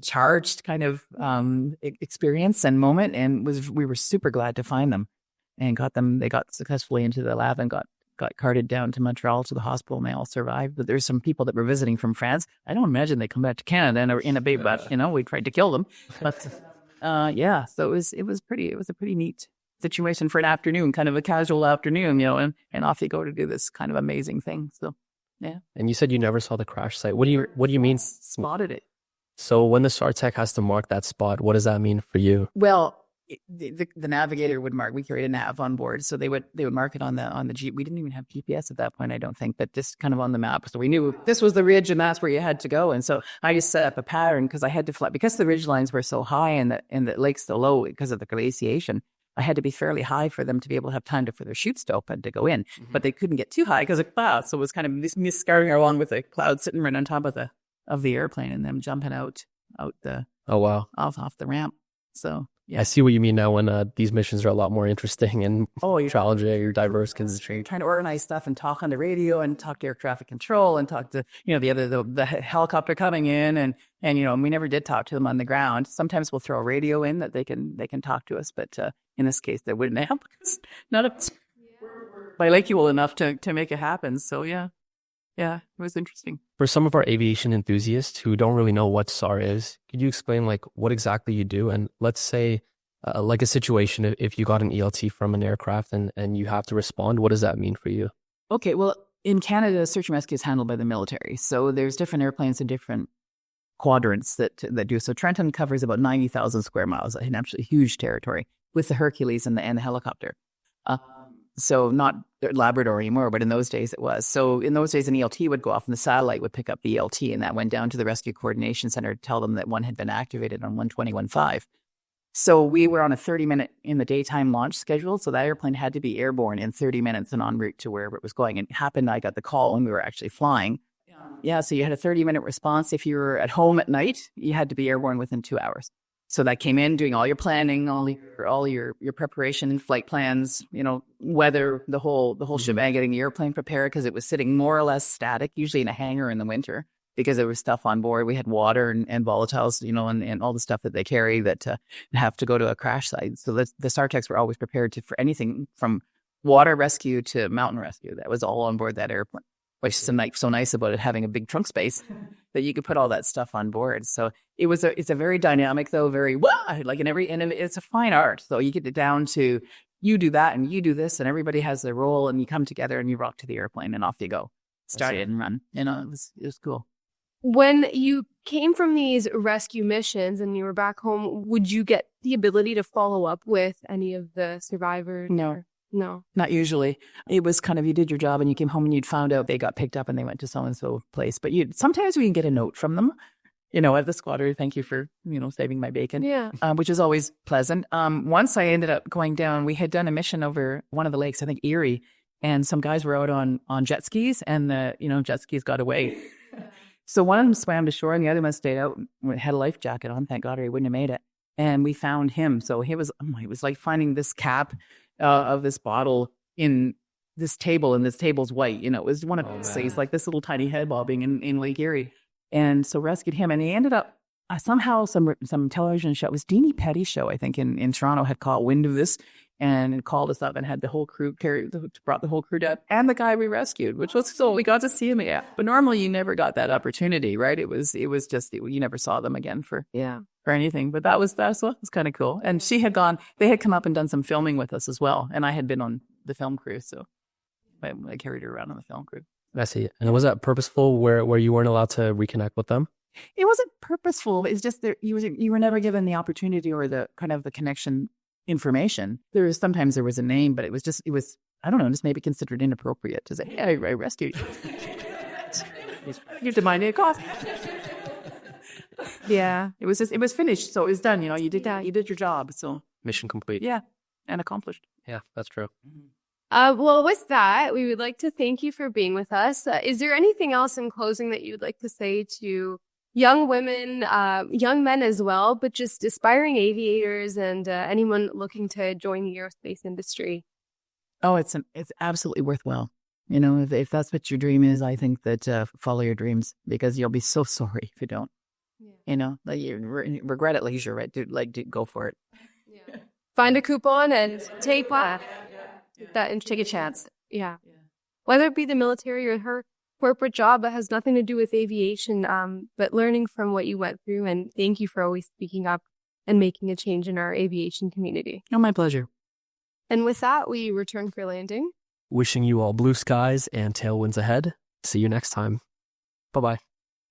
charged kind of experience and moment, and we were super glad to find them and got them. They got successfully into the lab and got carted down to Montreal to the hospital, and they all survived. But there's some people that were visiting from France. I don't imagine they come back to Canada and are in a big, but we tried to kill them. But so it was a pretty neat situation for an afternoon, kind of a casual afternoon, and off you go to do this kind of amazing thing. So. Yeah. And you said you never saw the crash site. What do you mean? Spotted it. So when the SARTEC has to mark that spot, what does that mean for you? Well, the navigator would mark. We carried a nav on board, so they would mark it on the Jeep. We didn't even have GPS at that point, I don't think, but just kind of on the map. So we knew this was the ridge and that's where you had to go. And so I just set up a pattern because I had to fly because the ridge lines were so high and the lake's so low because of the glaciation. I had to be fairly high for them to be able to have time for their chutes to open to go in, but they couldn't get too high because of clouds. So it was kind of me scurrying along with the cloud sitting right on top of the airplane and them jumping out the off the ramp. So yeah, I see what you mean now. When these missions are a lot more interesting and challenging, you're diverse because you're trying to organize stuff and talk on the radio and talk to air traffic control and talk to the helicopter coming in and we never did talk to them on the ground. Sometimes we'll throw a radio in that they can talk to us, but in this case they wouldn't have because bilingual enough to make it happen. So yeah, it was interesting. For some of our aviation enthusiasts who don't really know what SAR is, could you explain what exactly you do? And let's say like a situation, if you got an ELT from an aircraft and you have to respond, what does that mean for you? Okay, well, in Canada, search and rescue is handled by the military. So there's different airplanes in different quadrants that do. So Trenton covers about 90,000 square miles, an absolutely huge territory with the Hercules and the helicopter. So not Labrador anymore, but in those days it was. So in those days, an ELT would go off and the satellite would pick up the ELT, and that went down to the Rescue Coordination Center to tell them that one had been activated on 120.15. So we were on a 30-minute in the daytime launch schedule. So that airplane had to be airborne in 30 minutes and en route to wherever it was going. And it happened, I got the call when we were actually flying. Yeah, so you had a 30-minute response. If you were at home at night, you had to be airborne within 2 hours. So that came in doing all your planning, all your preparation and flight plans, weather, the whole shebang, getting the airplane prepared because it was sitting more or less static, usually in a hangar in the winter because there was stuff on board. We had water and volatiles, and all the stuff that they carry that have to go to a crash site. So the SARTECs were always prepared for anything from water rescue to mountain rescue. That was all on board that airplane, which is so nice about it having a big trunk space that you could put all that stuff on board. So it's a very dynamic, though, very and it's a fine art. So you get it down to you do that and you do this and everybody has their role and you come together and you rock to the airplane and off you go. Start it and run. It was cool. When you came from these rescue missions and you were back home, would you get the ability to follow up with any of the survivors? No, not usually. It was kind of, you did your job and you came home and you'd found out they got picked up and they went to so-and-so place. But sometimes we can get a note from them, at the squadron, thank you for, saving my bacon. Yeah. Which is always pleasant. Once I ended up going down, we had done a mission over one of the lakes, I think Erie, and some guys were out on jet skis and the, jet skis got away. So one of them swam to shore and the other one stayed out and had a life jacket on. Thank God, or he wouldn't have made it. And we found him. So it was like finding this cap of this bottle in this table, and this table's white. It was one of those things, like this little tiny head bobbing in Lake Erie. And so rescued him, and he ended up somehow some television show. It was Deanie Petty's show, I think, in Toronto had caught wind of this and called us up and had the whole crew brought the whole crew down and the guy we rescued, which was so we got to see him again. But normally you never got that opportunity, right? It was just you never saw them again for anything. But that was kind of cool. And they had come up and done some filming with us as well. And I had been on the film crew, so I carried her around on the film crew. I see. And was that purposeful where you weren't allowed to reconnect with them? It wasn't purposeful. It's just that you were never given the opportunity or the kind of the connection information. Sometimes there was a name, but it was I don't know, just maybe considered inappropriate to say, hey, I rescued you. You demand a coffee. Yeah, it was finished, so it was done. You know, you did that, you did your job. So Mission complete. yeah, and accomplished. Yeah, that's true. Well, with that, we would like to thank you for being with us. Is there anything else in closing that you'd like to say to young women, young men as well, but just aspiring aviators and anyone looking to join the aerospace industry? Oh, it's absolutely worthwhile. You know, if that's what your dream is, I think that follow your dreams, because you'll be so sorry if you don't. Yeah. You know, like you regret at leisure, right? Go for it. Yeah. Find a coupon and take that and take a chance. Yeah. Whether it be the military or her corporate job that has nothing to do with aviation, but learning from what you went through. And thank you for always speaking up and making a change in our aviation community. Oh, my pleasure. And with that, we return for landing. Wishing you all blue skies and tailwinds ahead. See you next time. Bye-bye.